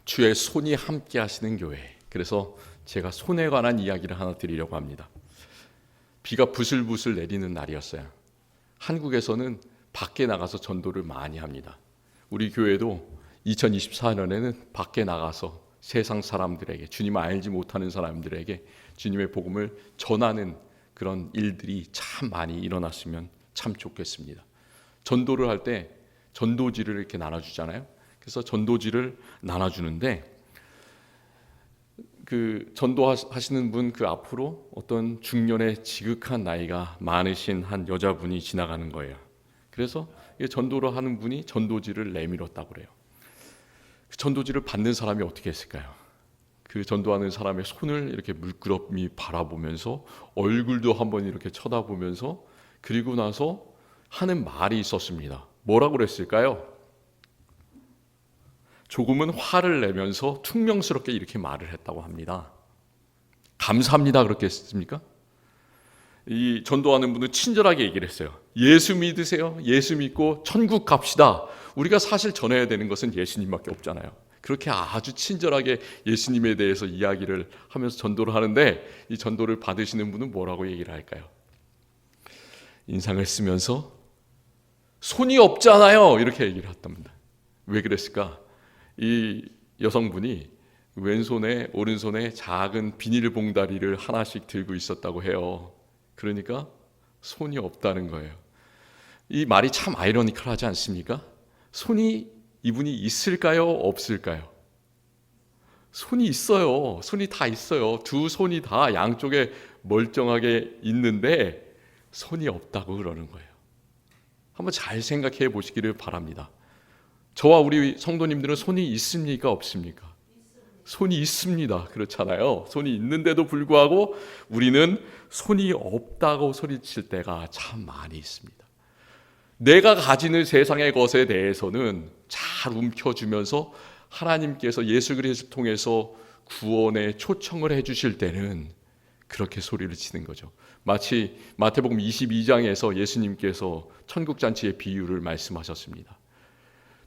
주의 손이 함께 하시는 교회. 그래서 제가 손에 관한 이야기를 하나 드리려고 합니다. 비가 부슬부슬 내리는 날이었어요. 한국에서는 밖에 나가서 전도를 많이 합니다. 우리 교회도 2024년에는 밖에 나가서 세상 사람들에게, 주님을 알지 못하는 사람들에게 주님의 복음을 전하는 그런 일들이 참 많이 일어났으면 참 좋겠습니다. 전도를 할 때 전도지를 이렇게 나눠주잖아요. 그래서 전도지를 나눠주는데 그 전도하시는 분 그 앞으로 어떤 중년의 지극한 나이가 많으신 한 여자분이 지나가는 거예요. 그래서 전도를 하는 분이 전도지를 내밀었다고 그래요. 그 전도지를 받는 사람이 어떻게 했을까요? 그 전도하는 사람의 손을 이렇게 물끄러미 바라보면서 얼굴도 한번 이렇게 쳐다보면서 그리고 나서 하는 말이 있었습니다. 뭐라고 그랬을까요? 조금은 화를 내면서 퉁명스럽게 이렇게 말을 했다고 합니다. 감사합니다 그렇게 했습니까? 이 전도하는 분은 친절하게 얘기를 했어요. 예수 믿으세요. 예수 믿고 천국 갑시다. 우리가 사실 전해야 되는 것은 예수님밖에 없잖아요. 그렇게 아주 친절하게 예수님에 대해서 이야기를 하면서 전도를 하는데 이 전도를 받으시는 분은 뭐라고 얘기를 할까요? 인상을 쓰면서 손이 없잖아요 이렇게 얘기를 했답니다. 왜 그랬을까? 이 여성분이 왼손에 오른손에 작은 비닐봉다리를 하나씩 들고 있었다고 해요. 그러니까 손이 없다는 거예요. 이 말이 참 아이러니컬하지 않습니까? 손이 이분이 있을까요? 없을까요? 손이 있어요. 손이 다 있어요. 두 손이 다 양쪽에 멀쩡하게 있는데 손이 없다고 그러는 거예요. 한번 잘 생각해 보시기를 바랍니다. 저와 우리 성도님들은 손이 있습니까? 없습니까? 손이 있습니다. 그렇잖아요. 손이 있는데도 불구하고 우리는 손이 없다고 소리칠 때가 참 많이 있습니다. 내가 가지는 세상의 것에 대해서는 잘 움켜쥐면서 하나님께서 예수 그리스도를 통해서 구원에 초청을 해주실 때는 그렇게 소리를 치는 거죠. 마치 마태복음 22장에서 예수님께서 천국잔치의 비유를 말씀하셨습니다.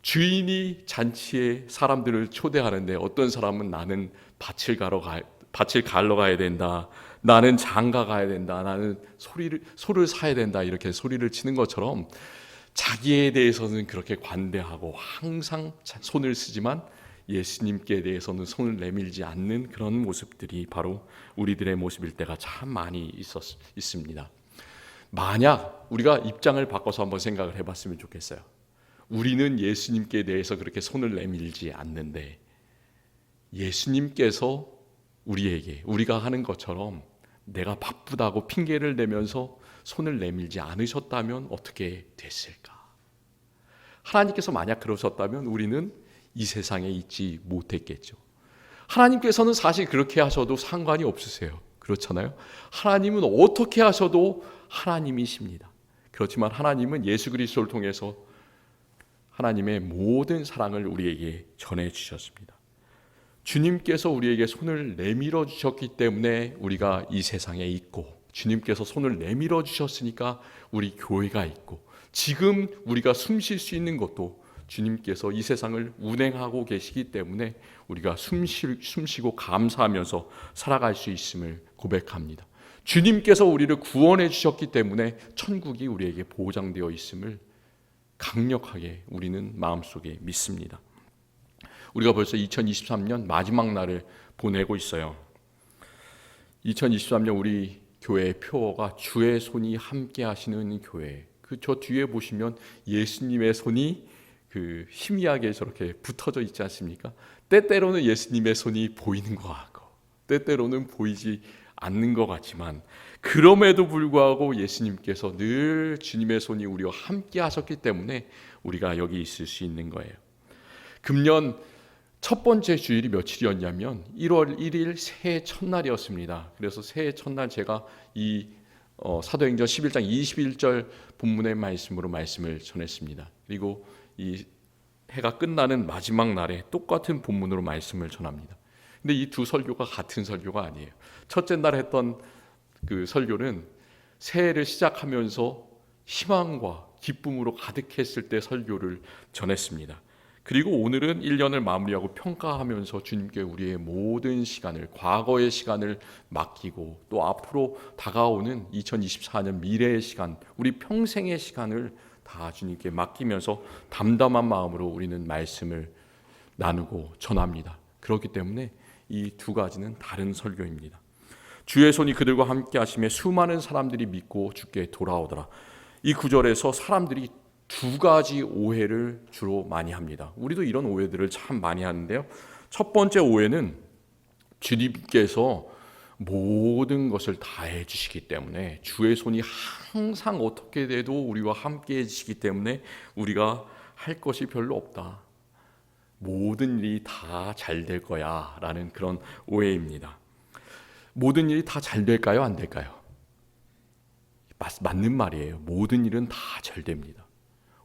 주인이 잔치에 사람들을 초대하는데 어떤 사람은 나는 밭을 갈러 가야 된다. 나는 장가 가야 된다. 나는 소를 사야 된다. 이렇게 소리를 치는 것처럼 자기에 대해서는 그렇게 관대하고 항상 손을 쓰지만 예수님께 대해서는 손을 내밀지 않는 그런 모습들이 바로 우리들의 모습일 때가 참 많이 있습니다. 만약 우리가 입장을 바꿔서 한번 생각을 해봤으면 좋겠어요. 우리는 예수님께 대해서 그렇게 손을 내밀지 않는데 예수님께서 우리에게 우리가 하는 것처럼 내가 바쁘다고 핑계를 대면서 손을 내밀지 않으셨다면 어떻게 됐을까? 하나님께서 만약 그러셨다면 우리는 이 세상에 있지 못했겠죠. 하나님께서는 사실 그렇게 하셔도 상관이 없으세요. 그렇잖아요. 하나님은 어떻게 하셔도 하나님이십니다. 그렇지만 하나님은 예수 그리스도를 통해서 하나님의 모든 사랑을 우리에게 전해주셨습니다. 주님께서 우리에게 손을 내밀어 주셨기 때문에 우리가 이 세상에 있고 주님께서 손을 내밀어 주셨으니까 우리 교회가 있고 지금 우리가 숨 쉴 수 있는 것도 주님께서 이 세상을 운행하고 계시기 때문에 우리가 숨쉬고 감사하면서 살아갈 수 있음을 고백합니다. 주님께서 우리를 구원해 주셨기 때문에 천국이 우리에게 보장되어 있음을 강력하게 우리는 마음속에 믿습니다. 우리가 벌써 2023년 마지막 날을 보내고 있어요. 2023년 우리 교회의 표어가 주의 손이 함께 하시는 교회. 저 뒤에 보시면 예수님의 손이 희미하게 저렇게 붙어져 있지 않습니까? 때때로는 예수님의 손이 보이는 것 같고 때때로는 보이지 않는 것 같지만 그럼에도 불구하고 예수님께서 늘 주님의 손이 우리와 함께 하셨기 때문에 우리가 여기 있을 수 있는 거예요. 금년 첫 번째 주일이 며칠이었냐면 1월 1일 새해 첫날이었습니다. 그래서 새해 첫날 제가 이 사도행전 11장 21절 본문의 말씀으로 말씀을 전했습니다. 그리고 이 해가 끝나는 마지막 날에 똑같은 본문으로 말씀을 전합니다. 근데 이 두 설교가 같은 설교가 아니에요. 첫째 날 했던 그 설교는 새해를 시작하면서 희망과 기쁨으로 가득했을 때 설교를 전했습니다. 그리고 오늘은 1년을 마무리하고 평가하면서 주님께 우리의 모든 시간을, 과거의 시간을 맡기고 또 앞으로 다가오는 2024년 미래의 시간, 우리 평생의 시간을 다 주님께 맡기면서 담담한 마음으로 우리는 말씀을 나누고 전합니다. 그렇기 때문에 이 두 가지는 다른 설교입니다. 주의 손이 그들과 함께 하심에 수많은 사람들이 믿고 주께 돌아오더라. 이 구절에서 사람들이 두 가지 오해를 주로 많이 합니다. 우리도 이런 오해들을 참 많이 하는데요. 첫 번째 오해는 주님께서 모든 것을 다 해주시기 때문에, 주의 손이 항상 어떻게 돼도 우리와 함께 해주시기 때문에 우리가 할 것이 별로 없다, 모든 일이 다 잘 될 거야 라는 그런 오해입니다. 모든 일이 다 잘 될까요? 안 될까요? 맞는 말이에요. 모든 일은 다 잘 됩니다.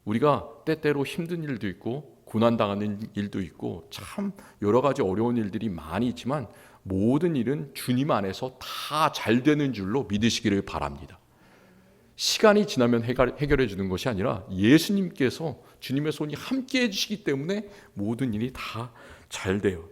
우리가 때때로 힘든 일도 있고 고난당하는 일도 있고 참 여러 가지 어려운 일들이 많이 있지만 모든 일은 주님 안에서 다 잘 되는 줄로 믿으시기를 바랍니다. 시간이 지나면 해결해 주는 것이 아니라 예수님께서, 주님의 손이 함께 해주시기 때문에 모든 일이 다 잘 돼요.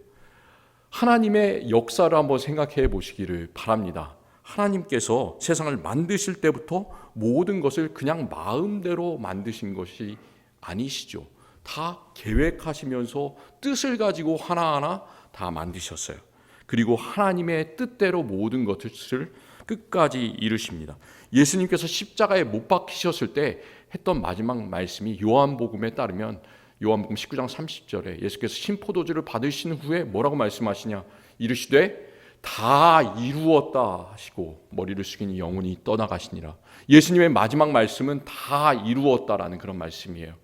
하나님의 역사를 한번 생각해 보시기를 바랍니다. 하나님께서 세상을 만드실 때부터 모든 것을 그냥 마음대로 만드신 것이 아니시죠. 다 계획하시면서 뜻을 가지고 하나하나 다 만드셨어요. 그리고 하나님의 뜻대로 모든 것을 끝까지 이루십니다. 예수님께서 십자가에 못 박히셨을 때 했던 마지막 말씀이 요한복음에 따르면 요한복음 19장 30절에 예수께서 신포도주를 받으신 후에 뭐라고 말씀하시냐, 이르시되 다 이루었다 하시고 머리를 숙이니 영혼이 떠나가시니라. 예수님의 마지막 말씀은 다 이루었다라는 그런 말씀이에요.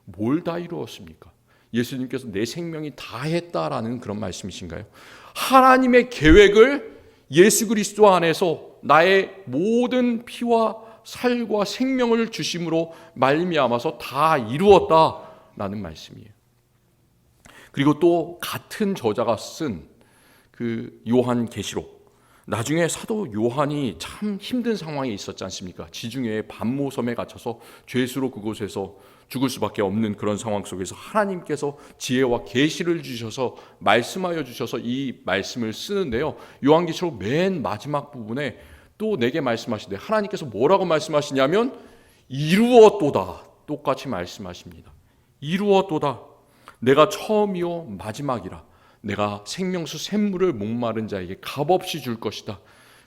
뭘 다 이루었습니까? 예수님께서 내 생명이 다 했다라는 그런 말씀이신가요? 하나님의 계획을 예수 그리스도 안에서 나의 모든 피와 살과 생명을 주심으로 말미암아서 다 이루었다라는 말씀이에요. 그리고 또 같은 저자가 쓴 그 요한계시록, 나중에 사도 요한이 참 힘든 상황에 있었지 않습니까? 지중해의 반모섬에 갇혀서 죄수로 그곳에서 죽을 수밖에 없는 그런 상황 속에서 하나님께서 지혜와 계시를 주셔서 말씀하여 주셔서 이 말씀을 쓰는데요. 요한계시록 맨 마지막 부분에 또 내게 말씀하시되, 하나님께서 뭐라고 말씀하시냐면 이루었도다, 똑같이 말씀하십니다. 이루었도다. 내가 처음이요 마지막이라. 내가 생명수 샘물을 목마른 자에게 값없이 줄 것이다.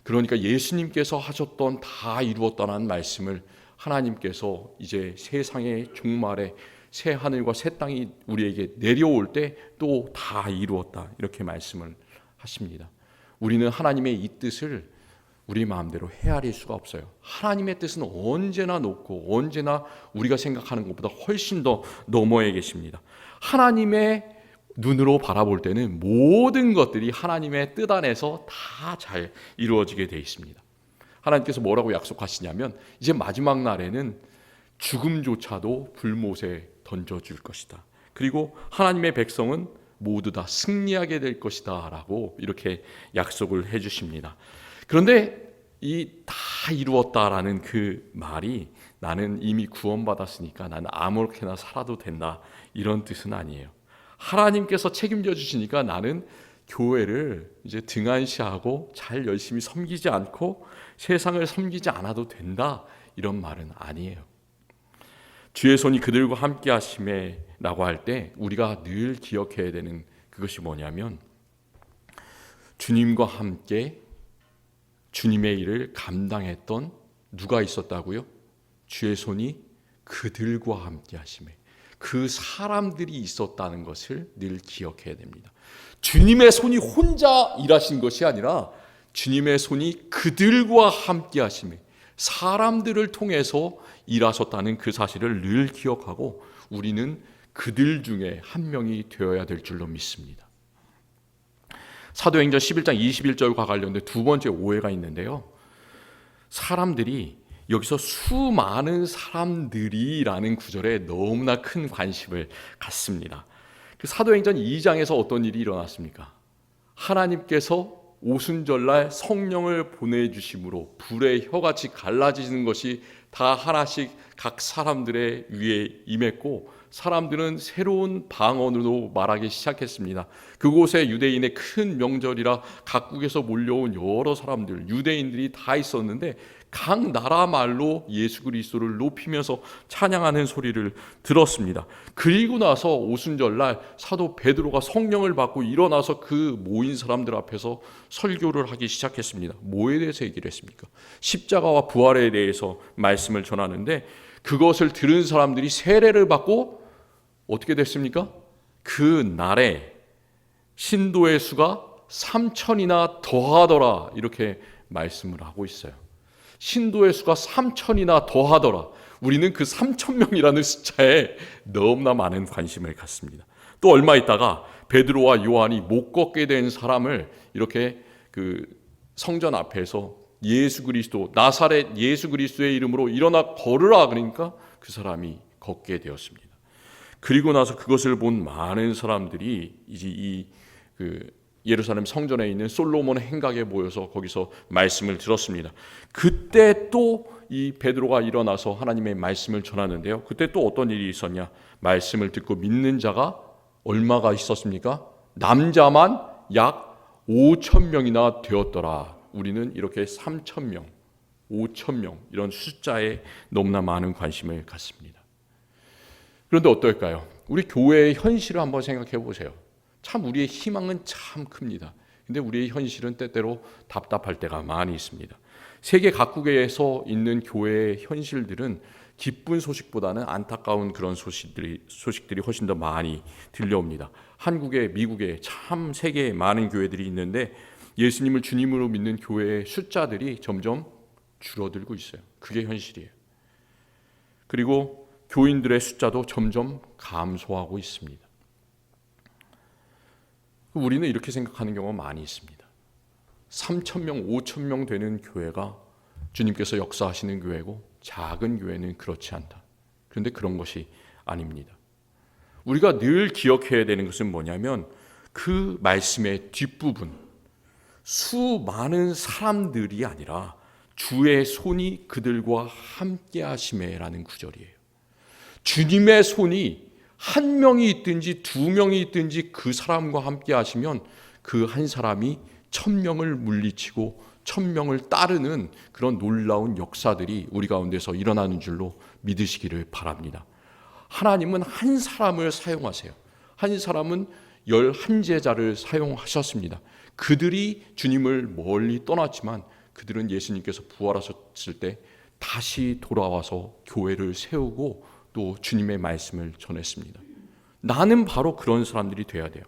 그러니까 예수님께서 하셨던 다 이루었다는 말씀을 하나님께서 이제 세상의 종말에 새 하늘과 새 땅이 우리에게 내려올 때 또 다 이루었다, 이렇게 말씀을 하십니다. 우리는 하나님의 이 뜻을 우리 마음대로 헤아릴 수가 없어요. 하나님의 뜻은 언제나 높고 언제나 우리가 생각하는 것보다 훨씬 더 너머에 계십니다. 하나님의 눈으로 바라볼 때는 모든 것들이 하나님의 뜻 안에서 다 잘 이루어지게 되어 있습니다. 하나님께서 뭐라고 약속하시냐면 이제 마지막 날에는 죽음조차도 불못에 던져줄 것이다. 그리고 하나님의 백성은 모두 다 승리하게 될 것이다 라고 이렇게 약속을 해주십니다. 그런데 이 다 이루었다라는 그 말이 나는 이미 구원받았으니까 나는 아무렇게나 살아도 된다, 이런 뜻은 아니에요. 하나님께서 책임져 주시니까 나는 교회를 이제 등한시하고 잘 열심히 섬기지 않고 세상을 섬기지 않아도 된다, 이런 말은 아니에요. 주의 손이 그들과 함께 하심에 라고 할 때 우리가 늘 기억해야 되는 그것이 뭐냐면, 주님과 함께 주님의 일을 감당했던 누가 있었다고요? 주의 손이 그들과 함께 하심에, 그 사람들이 있었다는 것을 늘 기억해야 됩니다. 주님의 손이 혼자 일하신 것이 아니라 주님의 손이 그들과 함께 하심에, 사람들을 통해서 일하셨다는 그 사실을 늘 기억하고 우리는 그들 중에 한 명이 되어야 될 줄로 믿습니다. 사도행전 11장 21절과 관련된 두 번째 오해가 있는데요. 사람들이 여기서 수많은 사람들이라는 구절에 너무나 큰 관심을 갖습니다. 그 사도행전 2장에서 어떤 일이 일어났습니까? 하나님께서 오순절날 성령을 보내주심으로 불의 혀같이 갈라지는 것이 다 하나씩 각 사람들의 위에 임했고 사람들은 새로운 방언으로 말하기 시작했습니다. 그곳에 유대인의 큰 명절이라 각국에서 몰려온 여러 사람들, 유대인들이 다 있었는데 각 나라 말로 예수 그리스도를 높이면서 찬양하는 소리를 들었습니다. 그리고 나서 오순절날 사도 베드로가 성령을 받고 일어나서 그 모인 사람들 앞에서 설교를 하기 시작했습니다. 뭐에 대해서 얘기를 했습니까? 십자가와 부활에 대해서 말씀을 전하는데, 그것을 들은 사람들이 세례를 받고 어떻게 됐습니까? 그 날에 신도의 수가 3,000이나 더하더라, 이렇게 말씀을 하고 있어요. 신도의 수가 3,000이나 더하더라. 우리는 그 3,000명이라는 숫자에 너무나 많은 관심을 갖습니다. 또 얼마 있다가 베드로와 요한이 못 걷게 된 사람을 이렇게 그 성전 앞에서 예수 그리스도, 나사렛 예수 그리스도의 이름으로 일어나 걸으라, 그러니까 그 사람이 걷게 되었습니다. 그리고 나서 그것을 본 많은 사람들이 이제 예루살렘 성전에 있는 솔로몬 행각에 모여서 거기서 말씀을 들었습니다. 그때 또 이 베드로가 일어나서 하나님의 말씀을 전하는데요. 그때 또 어떤 일이 있었냐? 말씀을 듣고 믿는 자가 얼마가 있었습니까? 남자만 약 5,000명이나 되었더라. 우리는 이렇게 3,000명, 5,000명 이런 숫자에 너무나 많은 관심을 갖습니다. 그런데 어떨까요? 우리 교회의 현실을 한번 생각해 보세요. 참 우리의 희망은 참 큽니다. 근데 우리의 현실은 때때로 답답할 때가 많이 있습니다. 세계 각국에서 있는 교회의 현실들은 기쁜 소식보다는 안타까운 그런 소식들이 훨씬 더 많이 들려옵니다. 한국에, 미국에 참 세계에 많은 교회들이 있는데 예수님을 주님으로 믿는 교회의 숫자들이 점점 줄어들고 있어요. 그게 현실이에요. 그리고 교인들의 숫자도 점점 감소하고 있습니다. 우리는 이렇게 생각하는 경우가 많이 있습니다. 3,000명, 5,000명 되는 교회가 주님께서 역사하시는 교회고 작은 교회는 그렇지 않다. 그런데 그런 것이 아닙니다. 우리가 늘 기억해야 되는 것은 뭐냐면 그 말씀의 뒷부분, 수많은 사람들이 아니라 주의 손이 그들과 함께 하심에라는 구절이에요. 주님의 손이 한 명이 있든지 두 명이 있든지 그 사람과 함께 하시면 그 한 사람이 1,000명을 물리치고 1,000명을 따르는 그런 놀라운 역사들이 우리 가운데서 일어나는 줄로 믿으시기를 바랍니다. 하나님은 한 사람을 사용하세요. 한 사람은 11제자를 사용하셨습니다. 그들이 주님을 멀리 떠났지만 그들은 예수님께서 부활하셨을 때 다시 돌아와서 교회를 세우고 또 주님의 말씀을 전했습니다. 나는 바로 그런 사람들이 돼야 돼요.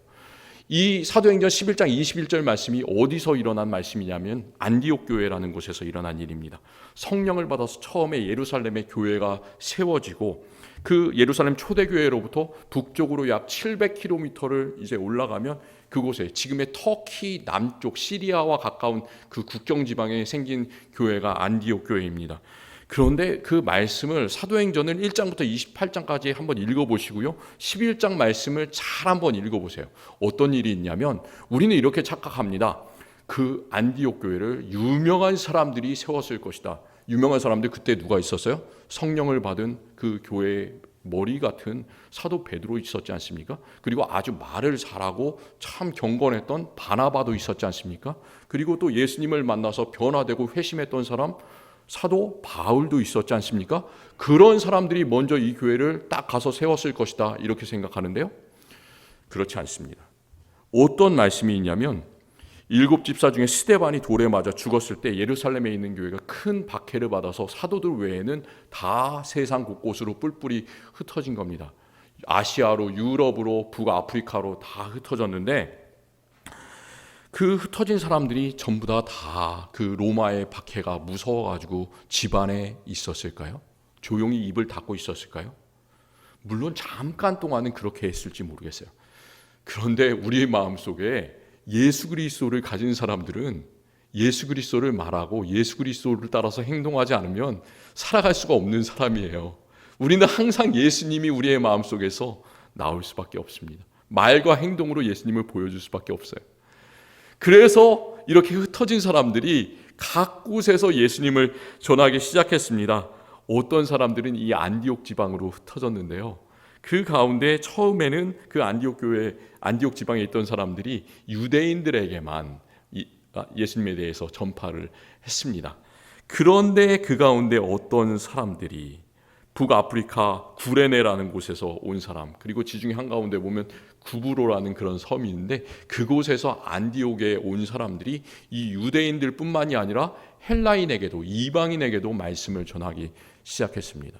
이 사도행전 11장 21절 말씀이 어디서 일어난 말씀이냐면 안디옥 교회라는 곳에서 일어난 일입니다. 성령을 받아서 처음에 예루살렘의 교회가 세워지고 그 예루살렘 초대교회로부터 북쪽으로 약 700km를 이제 올라가면 그곳에 지금의 터키 남쪽 시리아와 가까운 그 국경 지방에 생긴 교회가 안디옥 교회입니다. 그런데 그 말씀을 사도행전을 1장부터 28장까지 한번 읽어보시고요. 11장 말씀을 잘 한번 읽어보세요. 어떤 일이 있냐면 우리는 이렇게 착각합니다. 그 안디옥 교회를 유명한 사람들이 세웠을 것이다. 유명한 사람들 그때 누가 있었어요? 성령을 받은 그 교회의 머리 같은 사도 베드로 있었지 않습니까? 그리고 아주 말을 잘하고 참 경건했던 바나바도 있었지 않습니까? 그리고 또 예수님을 만나서 변화되고 회심했던 사람 사도 바울도 있었지 않습니까? 그런 사람들이 먼저 이 교회를 딱 가서 세웠을 것이다 이렇게 생각하는데요. 그렇지 않습니다. 어떤 말씀이 있냐면 7집사 중에 스데반이 돌에 맞아 죽었을 때 예루살렘에 있는 교회가 큰 박해를 받아서 사도들 외에는 다 세상 곳곳으로 뿔뿔이 흩어진 겁니다. 아시아로, 유럽으로, 북아프리카로 다 흩어졌는데 그 흩어진 사람들이 전부 다 그 로마의 박해가 무서워가지고 집안에 있었을까요? 조용히 입을 닫고 있었을까요? 물론 잠깐 동안은 그렇게 했을지 모르겠어요. 그런데 우리의 마음속에 예수 그리스도를 가진 사람들은 예수 그리스도를 말하고 예수 그리스도를 따라서 행동하지 않으면 살아갈 수가 없는 사람이에요. 우리는 항상 예수님이 우리의 마음속에서 나올 수밖에 없습니다. 말과 행동으로 예수님을 보여줄 수밖에 없어요. 그래서 이렇게 흩어진 사람들이 각 곳에서 예수님을 전하기 시작했습니다. 어떤 사람들은 이 안디옥 지방으로 흩어졌는데요. 그 가운데 처음에는 그 안디옥 지방에 있던 사람들이 유대인들에게만 예수님에 대해서 전파를 했습니다. 그런데 그 가운데 어떤 사람들이 북아프리카 구레네라는 곳에서 온 사람, 그리고 지중해 한가운데 보면 구브로라는 그런 섬이 있는데 그곳에서 안디옥에 온 사람들이 이 유대인들뿐만이 아니라 헬라인에게도, 이방인에게도 말씀을 전하기 시작했습니다.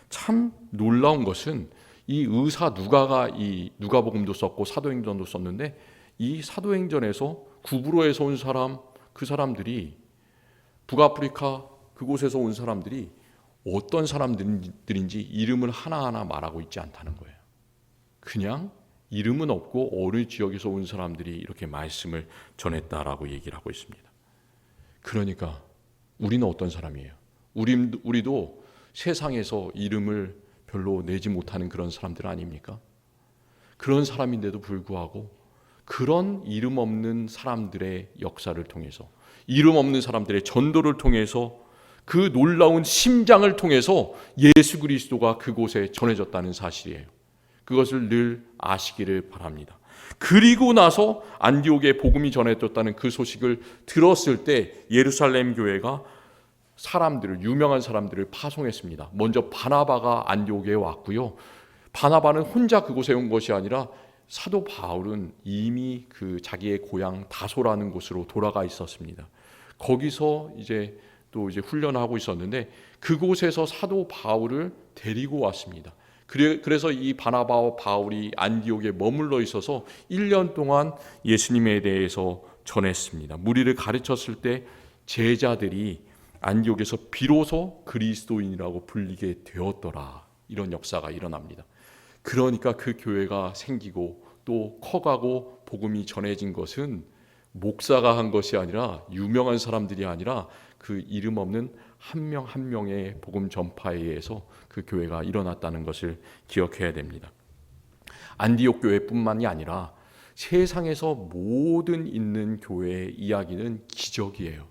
참 놀라운 것은 이 의사 누가가 이 누가복음도 썼고 사도행전도 썼는데 이 사도행전에서 구브로에서 온 사람, 그 사람들이 북아프리카 그곳에서 온 사람들이 어떤 사람들인지 이름을 하나하나 말하고 있지 않다는 거예요. 그냥 이름은 없고 어느 지역에서 온 사람들이 이렇게 말씀을 전했다라고 얘기를 하고 있습니다. 그러니까 우리는 어떤 사람이에요? 우리도 세상에서 이름을 별로 내지 못하는 그런 사람들 아닙니까? 그런 사람인데도 불구하고 그런 이름 없는 사람들의 역사를 통해서, 이름 없는 사람들의 전도를 통해서, 그 놀라운 심장을 통해서 예수 그리스도가 그곳에 전해졌다는 사실이에요. 그것을 늘 아시기를 바랍니다. 그리고 나서 안디옥에 복음이 전해졌다는 그 소식을 들었을 때 예루살렘 교회가 유명한 사람들을 파송했습니다. 먼저 바나바가 안디옥에 왔고요. 바나바는 혼자 그곳에 온 것이 아니라 사도 바울은 이미 그 자기의 고향 다소라는 곳으로 돌아가 있었습니다. 거기서 이제 훈련하고 있었는데 그곳에서 사도 바울을 데리고 왔습니다. 그래서 이 바나바와 바울이 안디옥에 머물러 있어서 1년 동안 예수님에 대해서 전했습니다. 무리를 가르쳤을 때 제자들이 안디옥에서 비로소 그리스도인이라고 불리게 되었더라. 이런 역사가 일어납니다. 그러니까 그 교회가 생기고 또 커가고 복음이 전해진 것은 목사가 한 것이 아니라, 유명한 사람들이 아니라 그 이름 없는 한 명 한 명의 복음 전파에 의해서 그 교회가 일어났다는 것을 기억해야 됩니다. 안디옥 교회뿐만이 아니라 세상에서 모든 있는 교회의 이야기는 기적이에요.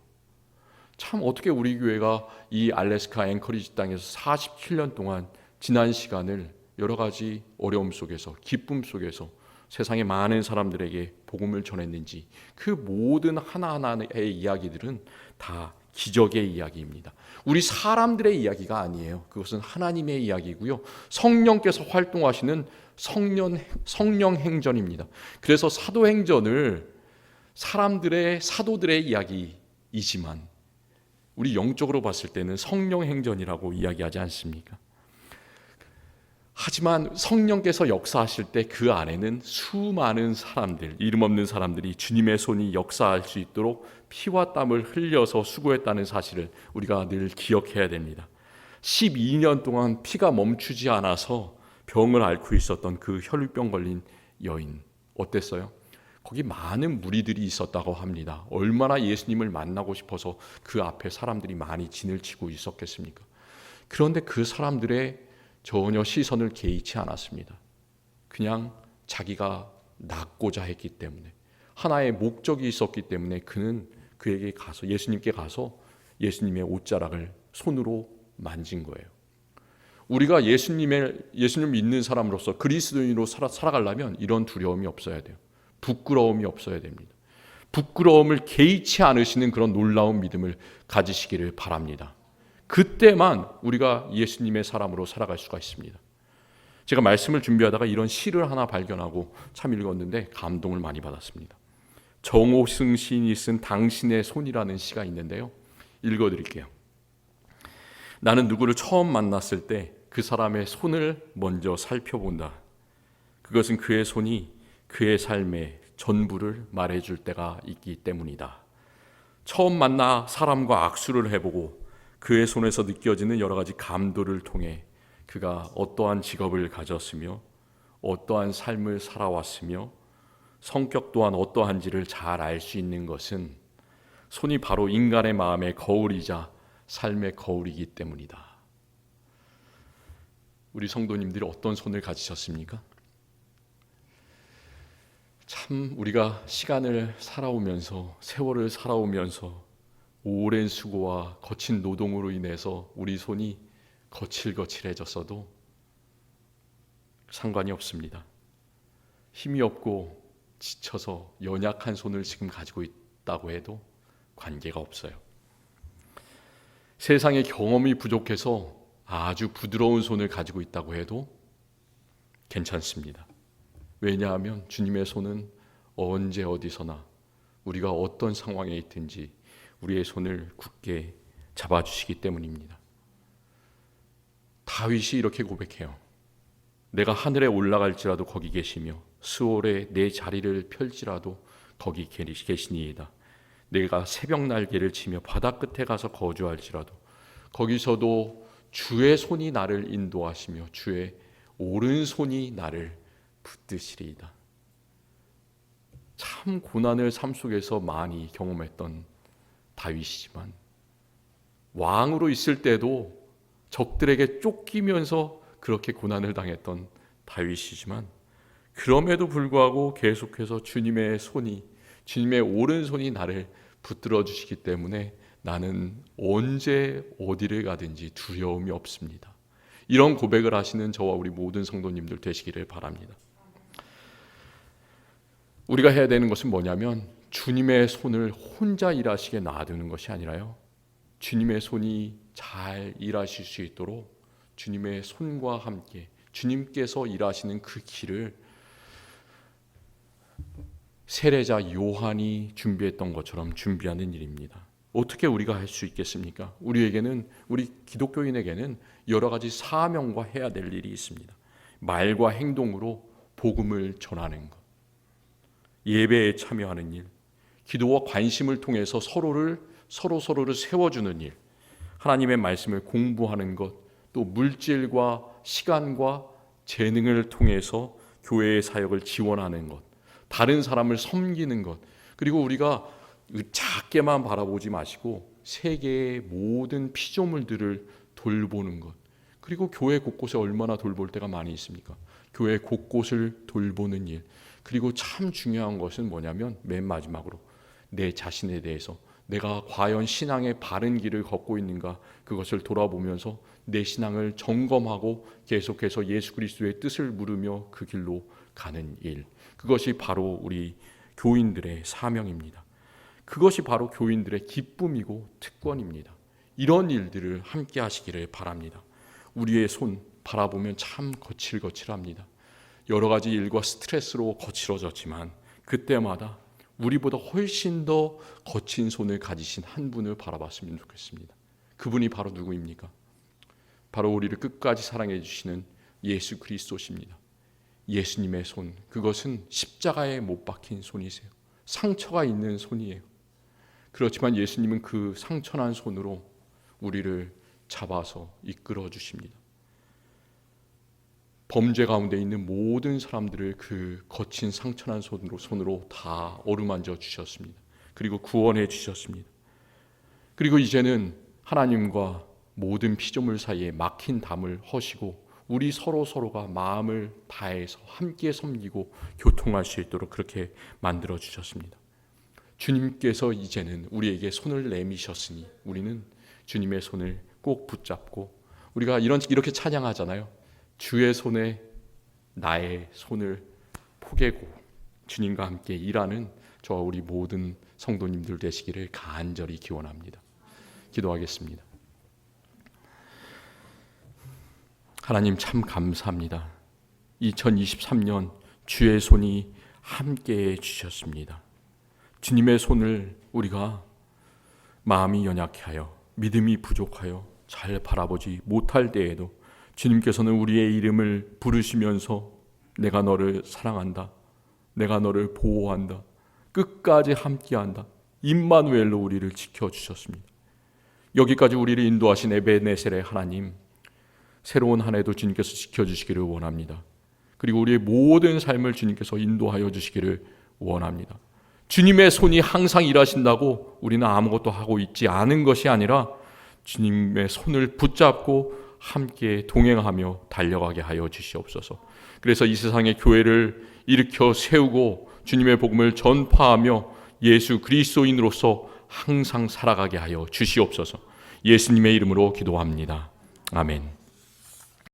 참 어떻게 우리 교회가 이 알래스카 앵커리지 땅에서 47년 동안 지난 시간을 여러 가지 어려움 속에서, 기쁨 속에서 세상의 많은 사람들에게 복음을 전했는지, 그 모든 하나하나의 이야기들은 다 기적의 이야기입니다. 우리 사람들의 이야기가 아니에요. 그것은 하나님의 이야기고요. 성령께서 활동하시는 성령 행전입니다. 그래서 사도행전을 사도들의 이야기이지만 우리 영적으로 봤을 때는 성령 행전이라고 이야기하지 않습니까? 하지만 성령께서 역사하실 때 그 안에는 수많은 사람들, 이름 없는 사람들이 주님의 손이 역사할 수 있도록 피와 땀을 흘려서 수고했다는 사실을 우리가 늘 기억해야 됩니다. 12년 동안 피가 멈추지 않아서 병을 앓고 있었던 그 혈루병 걸린 여인, 어땠어요? 거기 많은 무리들이 있었다고 합니다. 얼마나 예수님을 만나고 싶어서 그 앞에 사람들이 많이 진을 치고 있었겠습니까? 그런데 그 사람들의 전혀 시선을 개의치 않았습니다. 그냥 자기가 낫고자 했기 때문에, 하나의 목적이 있었기 때문에 그는 그에게 가서, 예수님께 가서 예수님의 옷자락을 손으로 만진 거예요. 우리가 예수님 믿는 사람으로서 그리스도인으로 살아가려면 이런 두려움이 없어야 돼요. 부끄러움이 없어야 됩니다. 부끄러움을 개의치 않으시는 그런 놀라운 믿음을 가지시기를 바랍니다. 그때만 우리가 예수님의 사람으로 살아갈 수가 있습니다. 제가 말씀을 준비하다가 이런 시를 하나 발견하고 참 읽었는데 감동을 많이 받았습니다. 정호승 시인이 쓴 당신의 손이라는 시가 있는데요. 읽어드릴게요. 나는 누구를 처음 만났을 때 그 사람의 손을 먼저 살펴본다. 그것은 그의 손이 그의 삶의 전부를 말해줄 때가 있기 때문이다. 처음 만나 사람과 악수를 해보고 그의 손에서 느껴지는 여러 가지 감도를 통해 그가 어떠한 직업을 가졌으며 어떠한 삶을 살아왔으며 성격 또한 어떠한지를 잘 알 수 있는 것은 손이 바로 인간의 마음의 거울이자 삶의 거울이기 때문이다. 우리 성도님들이 어떤 손을 가지셨습니까? 참 우리가 시간을 살아오면서, 세월을 살아오면서 오랜 수고와 거친 노동으로 인해서 우리 손이 거칠거칠해졌어도 상관이 없습니다. 힘이 없고 지쳐서 연약한 손을 지금 가지고 있다고 해도 관계가 없어요. 세상의 경험이 부족해서 아주 부드러운 손을 가지고 있다고 해도 괜찮습니다. 왜냐하면 주님의 손은 언제 어디서나 우리가 어떤 상황에 있든지 우리의 손을 굳게 잡아주시기 때문입니다. 다윗이 이렇게 고백해요. 내가 하늘에 올라갈지라도 거기 계시며 스올에 내 자리를 펼지라도 거기 계시니이다. 내가 새벽 날개를 치며 바다 끝에 가서 거주할지라도 거기서도 주의 손이 나를 인도하시며 주의 오른손이 나를 붙드시리이다. 참 고난을 삶 속에서 많이 경험했던 다윗이지만 왕으로 있을 때도 적들에게 쫓기면서 그렇게 고난을 당했던 다윗이지만 그럼에도 불구하고 계속해서 주님의 오른손이 나를 붙들어 주시기 때문에 나는 언제 어디를 가든지 두려움이 없습니다. 이런 고백을 하시는 저와 우리 모든 성도님들 되시기를 바랍니다. 우리가 해야 되는 것은 뭐냐면 주님의 손을 혼자 일하시게 놔두는 것이 아니라요, 주님의 손이 잘 일하실 수 있도록 주님의 손과 함께 주님께서 일하시는 그 길을 세례자 요한이 준비했던 것처럼 준비하는 일입니다. 어떻게 우리가 할 수 있겠습니까? 우리 기독교인에게는 여러 가지 사명과 해야 될 일이 있습니다. 말과 행동으로 복음을 전하는 것, 예배에 참여하는 일, 기도와 관심을 통해서 서로를 세워주는 일, 하나님의 말씀을 공부하는 것, 또 물질과 시간과 재능을 통해서 교회의 사역을 지원하는 것, 다른 사람을 섬기는 것, 그리고 우리가 작게만 바라보지 마시고 세계의 모든 피조물들을 돌보는 것, 그리고 교회 곳곳에 얼마나 돌볼 때가 많이 있습니까? 교회 곳곳을 돌보는 일, 그리고 참 중요한 것은 뭐냐면 맨 마지막으로 내 자신에 대해서 내가 과연 신앙의 바른 길을 걷고 있는가, 그것을 돌아보면서 내 신앙을 점검하고 계속해서 예수 그리스도의 뜻을 물으며 그 길로 가는 일, 그것이 바로 우리 교인들의 사명입니다. 그것이 바로 교인들의 기쁨이고 특권입니다. 이런 일들을 함께 하시기를 바랍니다. 우리의 손 바라보면 참 거칠거칠합니다. 여러 가지 일과 스트레스로 거칠어졌지만 그때마다 우리보다 훨씬 더 거친 손을 가지신 한 분을 바라봤으면 좋겠습니다. 그분이 바로 누구입니까? 바로 우리를 끝까지 사랑해 주시는 예수 그리스도십니다. 예수님의 손, 그것은 십자가에 못 박힌 손이세요. 상처가 있는 손이에요. 그렇지만 예수님은 그 상처난 손으로 우리를 잡아서 이끌어 주십니다. 범죄 가운데 있는 모든 사람들을 그 거친 상처난 손으로 다 어루만져 주셨습니다. 그리고 구원해 주셨습니다. 그리고 이제는 하나님과 모든 피조물 사이에 막힌 담을 허시고 우리 서로가 마음을 다해서 함께 섬기고 교통할 수 있도록 그렇게 만들어 주셨습니다. 주님께서 이제는 우리에게 손을 내미셨으니 우리는 주님의 손을 꼭 붙잡고, 우리가 이렇게 찬양하잖아요. 주의 손에 나의 손을 포개고 주님과 함께 일하는 저와 우리 모든 성도님들 되시기를 간절히 기원합니다. 기도하겠습니다. 하나님 참 감사합니다. 2023년 주의 손이 함께해 주셨습니다. 주님의 손을 우리가 마음이 연약하여 믿음이 부족하여 잘 바라보지 못할 때에도 주님께서는 우리의 이름을 부르시면서 내가 너를 사랑한다, 내가 너를 보호한다, 끝까지 함께한다, 임마누엘로 우리를 지켜주셨습니다. 여기까지 우리를 인도하신 에베네셀의 하나님, 새로운 한 해도 주님께서 지켜주시기를 원합니다. 그리고 우리의 모든 삶을 주님께서 인도하여 주시기를 원합니다. 주님의 손이 항상 일하신다고 우리는 아무것도 하고 있지 않은 것이 아니라 주님의 손을 붙잡고 함께 동행하며 달려가게 하여 주시옵소서. 그래서 이 세상의 교회를 일으켜 세우고 주님의 복음을 전파하며 예수 그리스도인으로서 항상 살아가게 하여 주시옵소서. 예수님의 이름으로 기도합니다. 아멘.